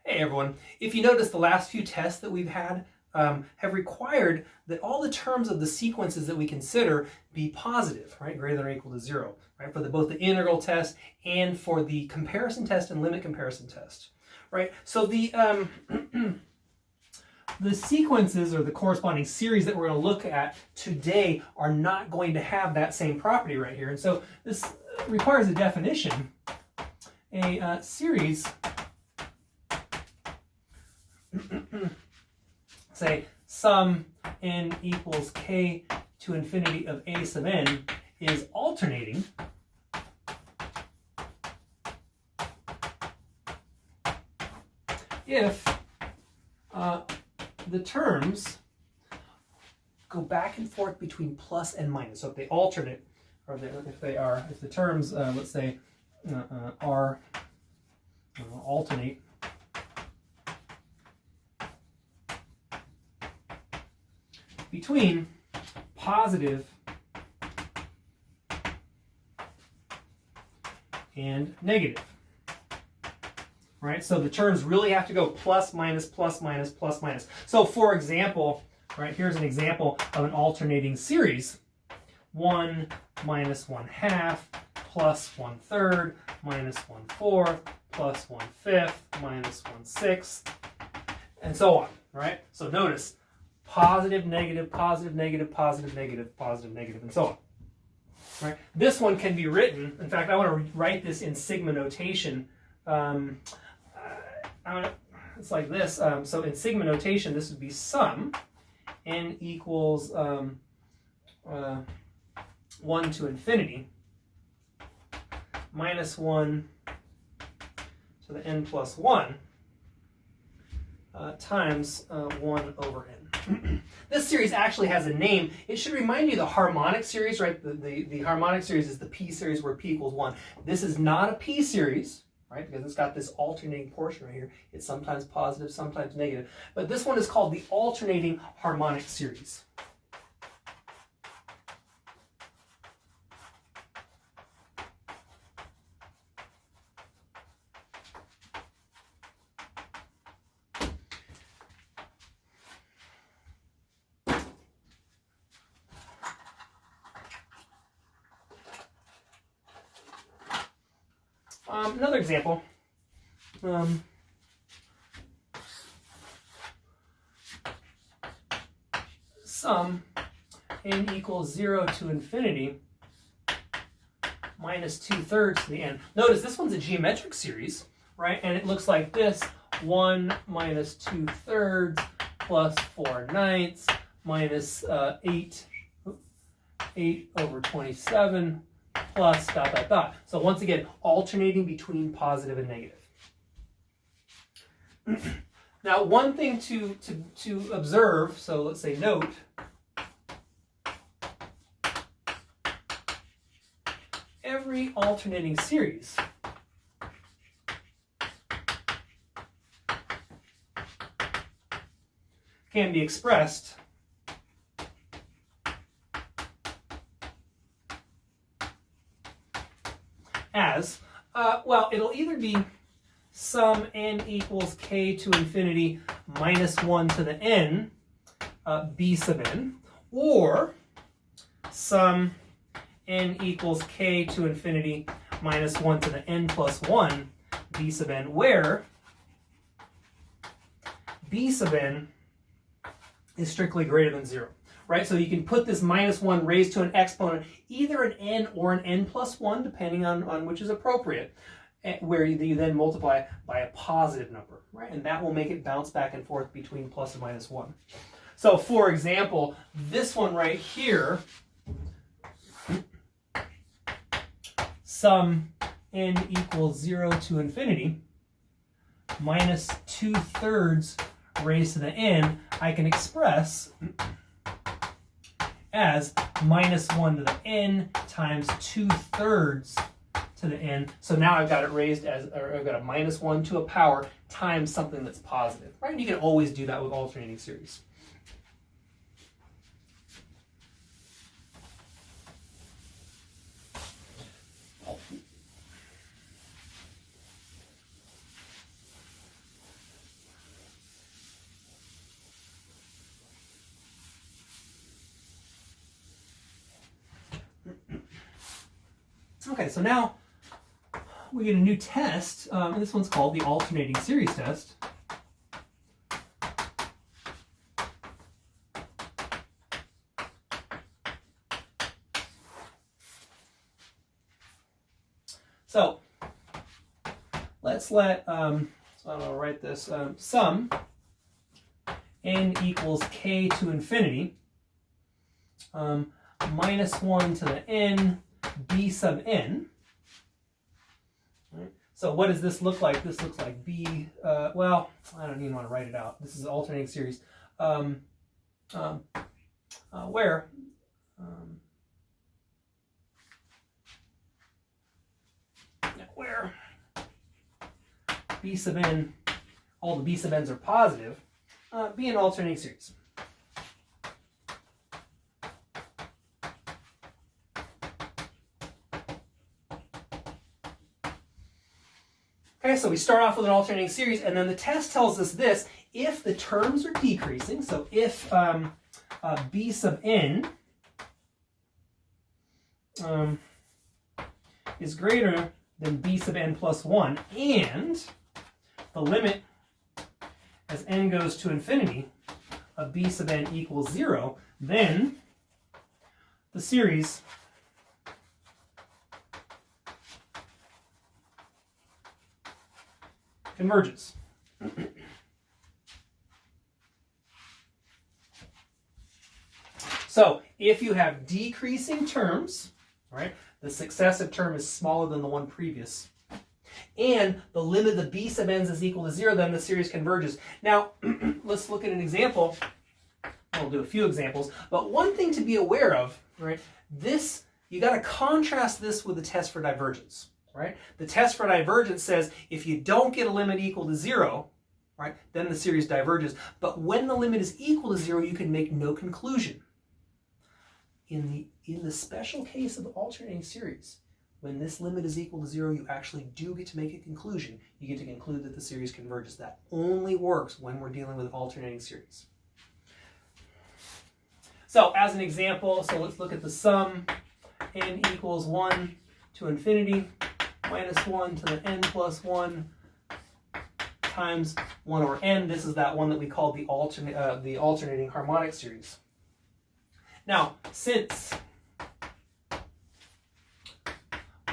Hey everyone, if you notice the last few tests that we've had have required that all the terms of the sequences that we consider be positive, right? Greater than or equal to 0, right? For both the integral test and for the comparison test and limit comparison test, right? So the the sequences or the corresponding series that we're going to look at today are not going to have that same property right here. And so this requires a definition. A series, say sum n equals k to infinity of a sub n, is alternating if the terms go back and forth between plus and minus. So if they alternate, or if the terms, let's say, are alternate between positive and negative. Right? So the terms really have to go plus, minus, plus, minus, plus, minus. So for example, right, here's an example of an alternating series. 1 minus 1/2 plus 1/3 minus 1/4 plus 1/5 minus 1/6, and so on, right? So notice positive, negative, positive, negative, positive, negative, positive, negative, and so on. Right? This one can be written, in fact, I want to write this in sigma notation. It's like this. So in sigma notation, this would be sum n equals 1 to infinity minus 1 to the n plus 1 times 1 over n. This series actually has a name. It should remind you the harmonic series, right? The harmonic series is the p series where p equals 1. This is not a p series, right? Because it's got this alternating portion right here. It's sometimes positive, sometimes negative. But this one is called the alternating harmonic series. Another example. Sum n equals 0 to infinity minus 2/3 to the n. Notice this one's a geometric series, right? And it looks like this: 1 minus 2/3 plus 4/9 minus 8 over 27 plus ... So once again, alternating between positive and negative. Now, one thing to observe, so let's say note, every alternating series can be expressed as, well, it'll either be sum n equals k to infinity minus 1 to the n, b sub n, or sum n equals k to infinity minus 1 to the n plus 1, b sub n, where b sub n is strictly greater than 0. Right? So you can put this minus 1 raised to an exponent, either an n or an n plus 1, depending on which is appropriate, where you then multiply by a positive number, right? And that will make it bounce back and forth between plus and minus 1. So for example, this one right here, sum n equals 0 to infinity minus 2/3 raised to the n, I can express as minus 1 to the n times 2/3 to the n. So now I've got it raised as, or I've got a minus 1 to a power times something that's positive, right? And you can always do that with alternating series. Okay, so now we get a new test. And this one's called the alternating series test. So let's let, so I'm going to write this, sum n equals k to infinity, minus 1 to the n, b sub n. Right? So what does this look like? This looks like b, well, I don't even want to write it out. This is alternating series. Where b sub n, all the b sub n's are positive, be an alternating series. Okay, so we start off with an alternating series, and then the test tells us this: if the terms are decreasing, so if b sub n is greater than b sub n plus 1, and the limit as n goes to infinity of b sub n equals 0, then the series converges. So if you have decreasing terms, right, the successive term is smaller than the one previous, and the limit of the b sub n's is equal to 0, then the series converges. Now, let's look at an example. We'll do a few examples, but one thing to be aware of, right, this, you got to contrast this with the test for divergence, right? The test for divergence says if you don't get a limit equal to 0, right, then the series diverges. But when the limit is equal to 0, you can make no conclusion. In the special case of the alternating series, when this limit is equal to 0, you actually do get to make a conclusion. You get to conclude that the series converges. That only works when we're dealing with alternating series. So as an example, so let's look at the sum n equals 1 to infinity minus 1 to the n plus 1 times 1 over n. This is that one that we called the alternating harmonic series. Now, since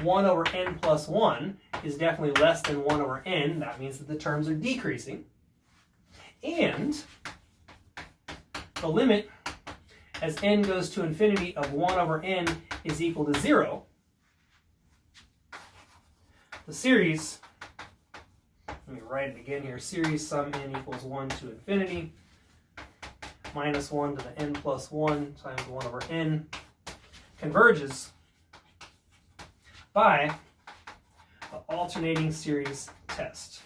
1 over n plus 1 is definitely less than 1 over n, that means that the terms are decreasing. And the limit as n goes to infinity of 1 over n is equal to 0. The series, let me write it again here, series sum n equals 1 to infinity minus 1 to the n plus 1 times 1 over n converges by the alternating series test.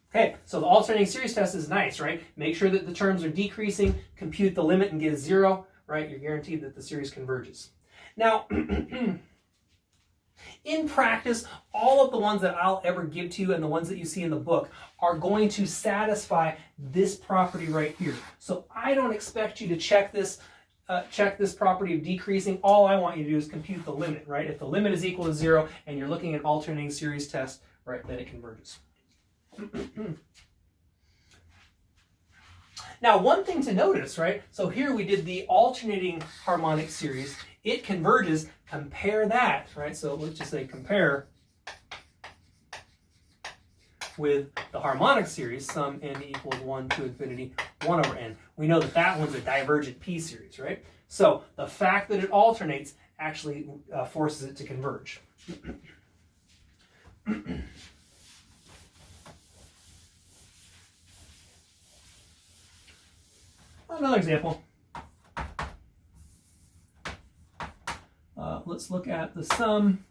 Okay, so the alternating series test is nice, right? Make sure that the terms are decreasing, compute the limit and get a 0, right? You're guaranteed that the series converges. Now, in practice, all of the ones that I'll ever give to you and the ones that you see in the book are going to satisfy this property right here. So I don't expect you to check this property of decreasing. All I want you to do is compute the limit, right? If the limit is equal to 0 and you're looking at alternating series test, right, then it converges. Now, one thing to notice, right? So here we did the alternating harmonic series. It converges. Compare that, right? So let's just say compare with the harmonic series, sum n equals 1 to infinity 1 over n. We know that that one's a divergent p series, right? So the fact that it alternates actually forces it to converge. Another example. Let's look at the sum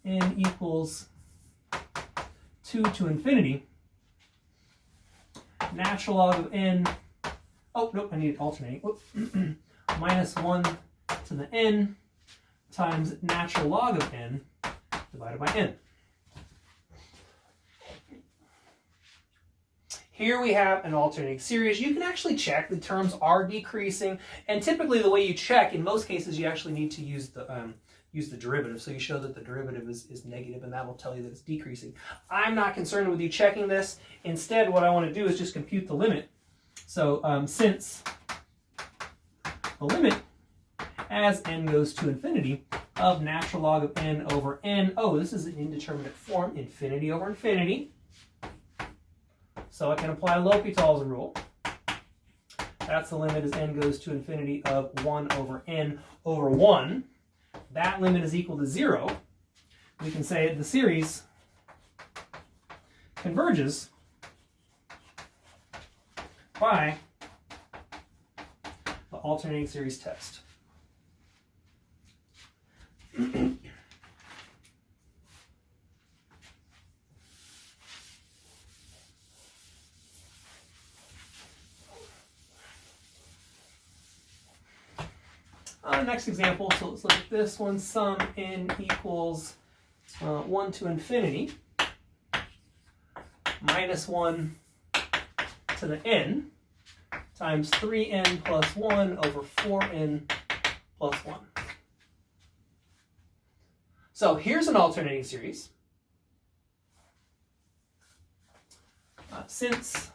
n equals 2 to infinity. Natural log of n, oh, nope, I need alternating. Minus 1 to the n times natural log of n divided by n. Here we have an alternating series. You can actually check the terms are decreasing, and typically the way you check, in most cases, you actually need to use the use the derivative. So you show that the derivative is negative, and that will tell you that it's decreasing. I'm not concerned with you checking this. Instead, what I want to do is just compute the limit. So since the limit as n goes to infinity of natural log of n over n, oh, this is an indeterminate form, infinity over infinity. So I can apply L'Hopital's rule. That's the limit as n goes to infinity of 1 over n over 1. That limit is equal to 0. We can say the series converges by the alternating series test. Next example, so let's look at this one. Sum n equals 1 to infinity minus 1 to the n times 3n plus 1 over 4n plus 1. So here's an alternating series. Since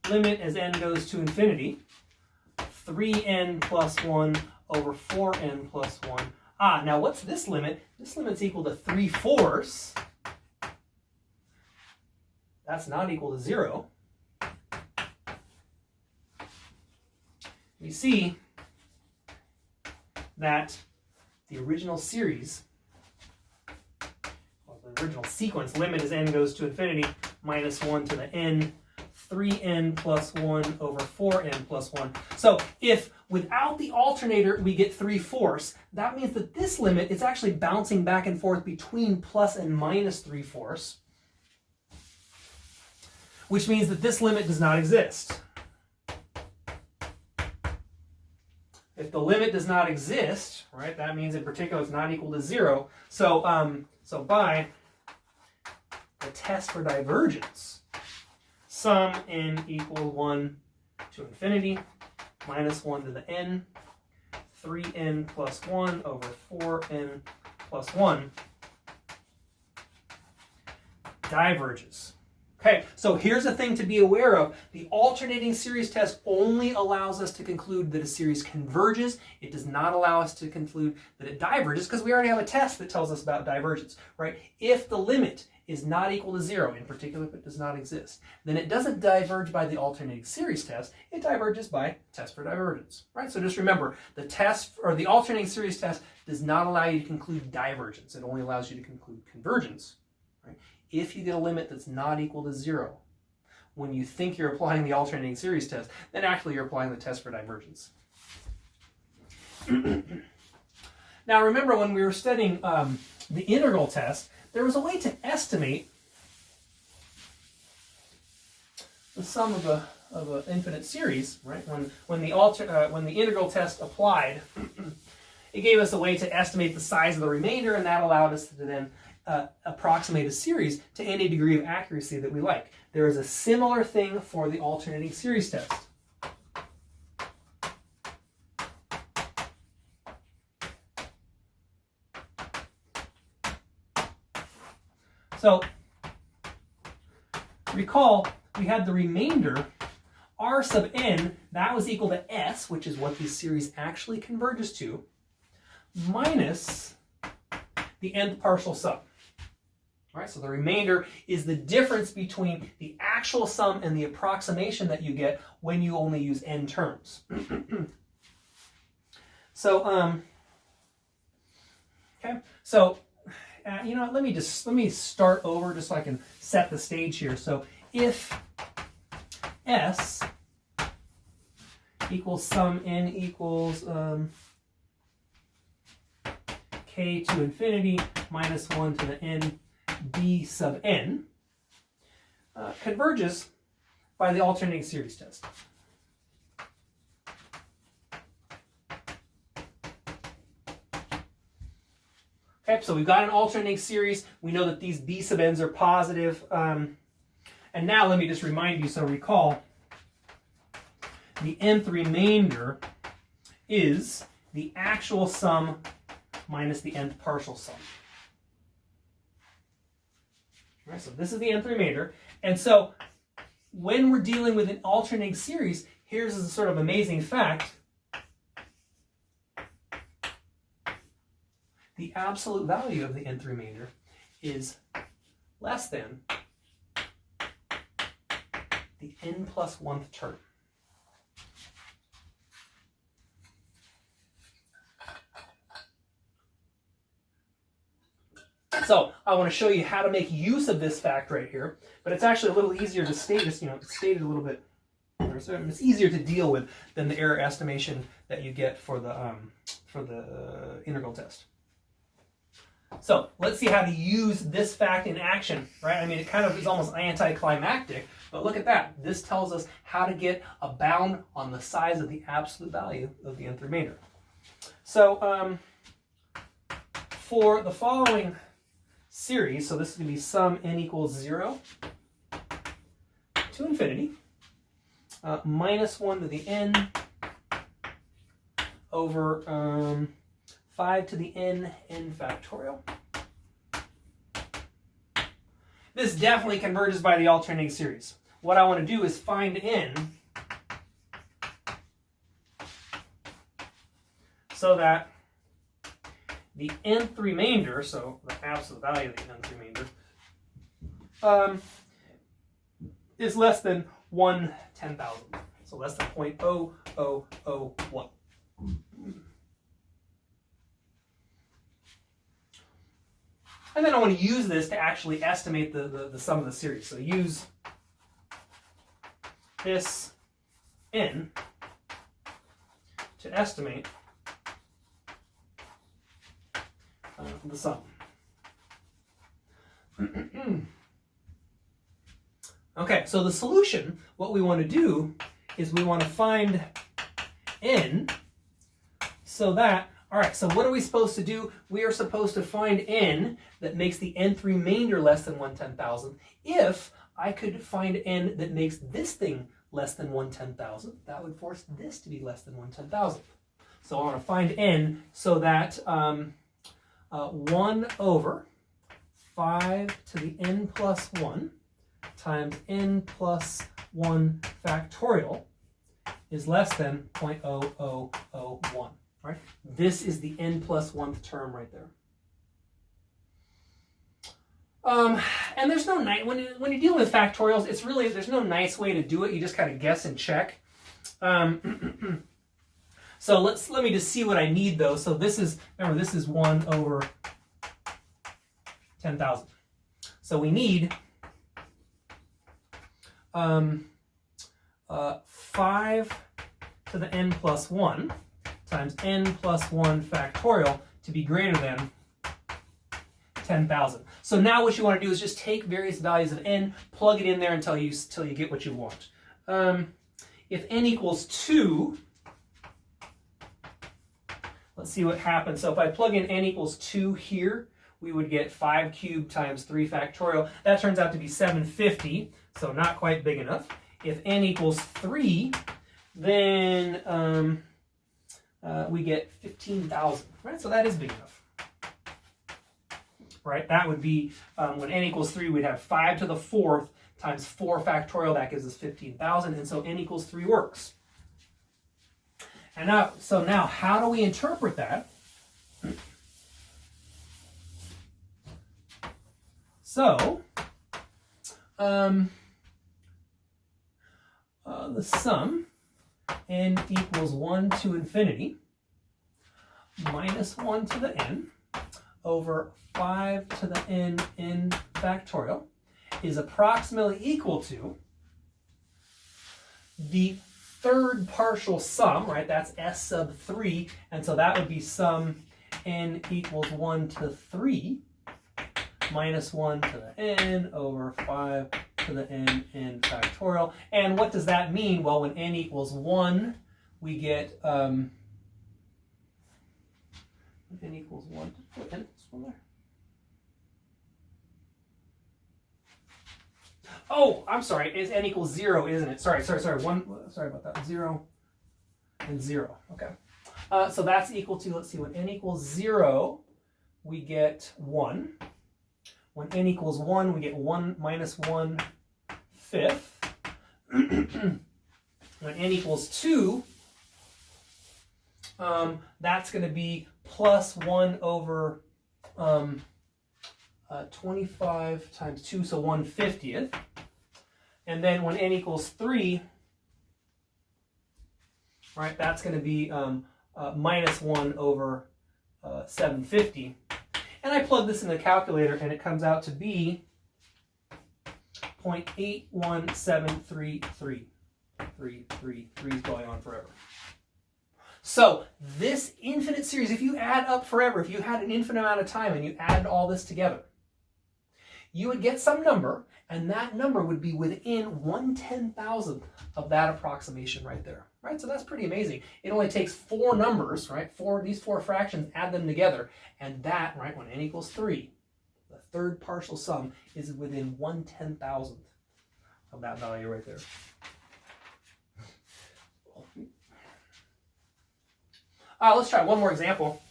limit as n goes to infinity, 3n plus 1 over 4n plus 1. Now what's this limit? This limit's equal to 3/4. That's not equal to 0. We see that the original series, or the original sequence, limit as n goes to infinity, minus 1 to the n, 3n plus 1 over 4n plus 1. So if without the alternator we get 3/4, that means that this limit is actually bouncing back and forth between plus and minus 3/4, which means that this limit does not exist. If the limit does not exist, right, that means in particular it's not equal to 0. So, by the test for divergence, sum n equal 1 to infinity minus 1 to the n, 3n plus 1 over 4n plus 1 diverges. Okay, so here's a thing to be aware of. The alternating series test only allows us to conclude that a series converges. It does not allow us to conclude that it diverges, because we already have a test that tells us about divergence, right? If the limit is not equal to 0, in particular if it does not exist, then it doesn't diverge by the alternating series test, it diverges by test for divergence, right? So just remember, the test, or the alternating series test, does not allow you to conclude divergence. It only allows you to conclude convergence, right? If you get a limit that's not equal to 0, when you think you're applying the alternating series test, then actually you're applying the test for divergence. Now remember, when we were studying the integral test, there was a way to estimate the sum of an infinite series, right? When the integral test applied, it gave us a way to estimate the size of the remainder, and that allowed us to then approximate a series to any degree of accuracy that we like. There is a similar thing for the alternating series test. So recall we had the remainder r sub n, that was equal to s, which is what this series actually converges to, minus the nth partial sum. All right, so the remainder is the difference between the actual sum and the approximation that you get when you only use n terms. So, okay, so you know what, let me start over just so I can set the stage here. So if s equals sum n equals k to infinity minus 1 to the n b sub n converges by the alternating series test. Okay, so we've got an alternating series. We know that these b sub n's are positive. And now let me just remind you, so recall, the nth remainder is the actual sum minus the nth partial sum. All right, so this is the nth remainder. And so when we're dealing with an alternating series, here's a sort of amazing fact. The absolute value of the nth remainder is less than the n plus 1th term. So I want to show you how to make use of this fact right here, but it's actually a little easier to state this, it's stated a little bit, it's easier to deal with than the error estimation that you get for the integral test. So let's see how to use this fact in action, right? I mean, it kind of is almost anticlimactic, but look at that. This tells us how to get a bound on the size of the absolute value of the nth remainder. So for the following series, so this is going to be sum n equals 0 to infinity, minus 1 to the n over 5 to the n factorial. This definitely converges by the alternating series. What I want to do is find n so that the nth remainder, so the absolute value of the nth remainder, is less than 1/10,000. So less than 0.0001. And then I want to use this to actually estimate the sum of the series. So use this n to estimate the sum. Okay, so the solution, what we want to do is we want to find n so that, all right, so what are we supposed to do? We are supposed to find n that makes the nth remainder less than 1/10,000. If I could find n that makes this thing less than 1/10,000, that would force this to be less than 1/10,000. So I want to find n so that 1 over 5 to the n plus 1 times n plus 1 factorial is less than 0.0001. Right? This is the n plus 1th term right there. And there's no nice, when you deal with factorials, it's really, there's no nice way to do it. You just kind of guess and check. So let me just see what I need though. So this is, remember, this is 1 over 10,000. So we need 5 to the n plus 1 times n plus 1 factorial to be greater than 10,000. So now what you want to do is just take various values of n, plug it in there until you get what you want. If n equals 2, let's see what happens. So if I plug in n equals 2 here, we would get 5 cubed times 3 factorial. That turns out to be 750, so not quite big enough. If n equals 3, then we get 15,000, right? So that is big enough, right? That would be, when n equals 3, we'd have 5 to the 4th times 4 factorial. That gives us 15,000, and so n equals 3 works. And now, so now, how do we interpret that? So, the sum n equals 1 to infinity minus 1 to the n over 5 to the n factorial is approximately equal to the third partial sum, right? That's s sub 3, and so that would be sum n equals 1 to 3 minus 1 to the n over 5 to the n factorial. And what does that mean? Well, when n equals 1, we get n equals 1. Put n equals 1 there. Oh, I'm sorry. It's n equals 0, isn't it? Sorry. Sorry about that. 0 and 0. Okay. So that's equal to, let's see, when n equals 0, we get 1. When n equals 1, we get 1 minus 1/5. When n equals 2, that's going to be plus 1 over 25 times 2, so 1/50th. And then when n equals 3, right, that's going to be minus 1 over 750. And I plug this in the calculator, and it comes out to be 0.81733. 3 is going on forever. So this infinite series, if you add up forever, if you had an infinite amount of time and you added all this together, you would get some number, and that number would be within 1/10,000th of that approximation right there. Right? So that's pretty amazing. It only takes 4 numbers, right? These 4 fractions, add them together, and that, right, when n equals 3, the third partial sum is within 1/10,000th of that value right there. Let's try one more example.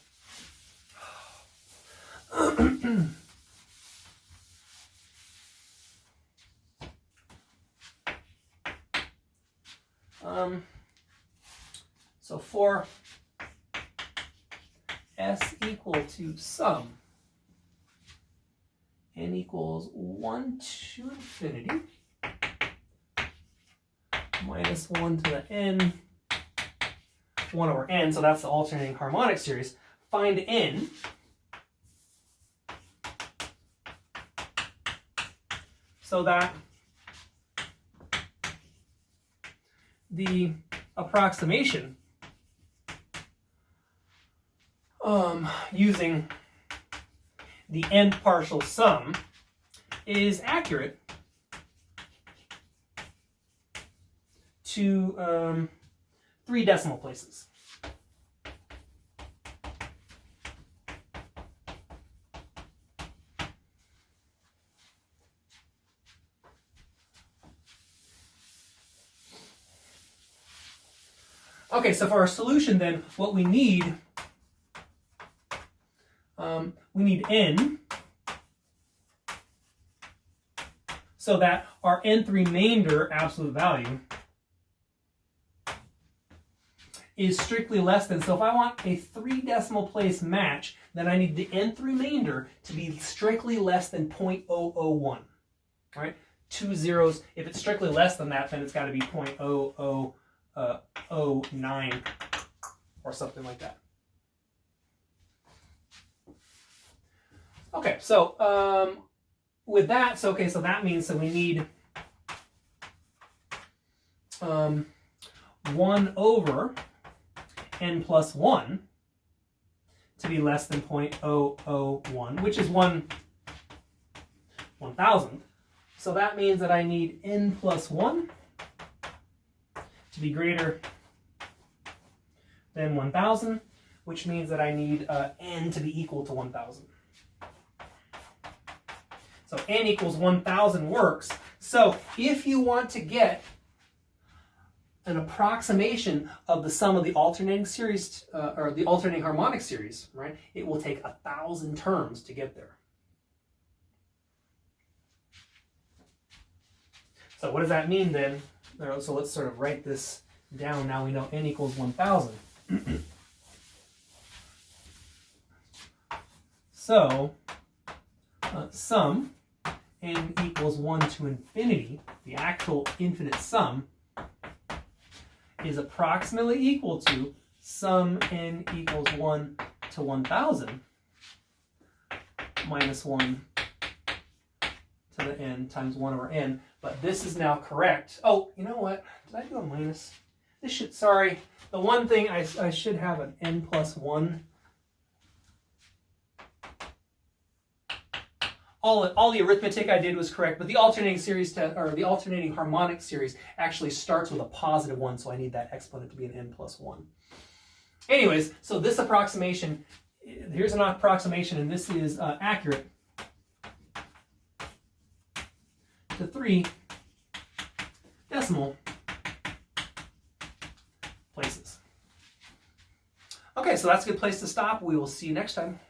So for s equal to sum, n equals 1 to infinity minus 1 to the n, 1 over n, so that's the alternating harmonic series. Find n. So that the approximation using the nth partial sum is accurate to 3 decimal places. Okay, so for our solution then, what we need n, so that our nth remainder absolute value is strictly less than, so if I want a 3 decimal place match, then I need the nth remainder to be strictly less than 0.001, right? 2 zeros, if it's strictly less than that, then it's got to be 0.0009 or something like that. Okay, so with that, so that means that we need 1 over n plus 1 to be less than 0.001, which is 1/1000th. So that means that I need n plus 1 to be greater than 1,000, which means that I need n to be equal to 1,000. So n equals 1,000 works. So if you want to get an approximation of the sum of the alternating series, or the alternating harmonic series, right, it will take 1,000 terms to get there. So what does that mean then? So let's sort of write this down. Now we know n equals 1,000. So sum n equals 1 to infinity, the actual infinite sum, is approximately equal to sum n equals 1 to 1,000 minus 1 to the n times 1 over n. But this is now correct. Oh, you know what? Did I do a minus? This should, sorry. The one thing I should have an n plus 1. All the arithmetic I did was correct, but the alternating series or the alternating harmonic series actually starts with a positive 1, so I need that exponent to be an n plus 1. Anyways, so this approximation, here's an approximation, and this is accurate to 3 decimal places. Okay, so that's a good place to stop. We will see you next time.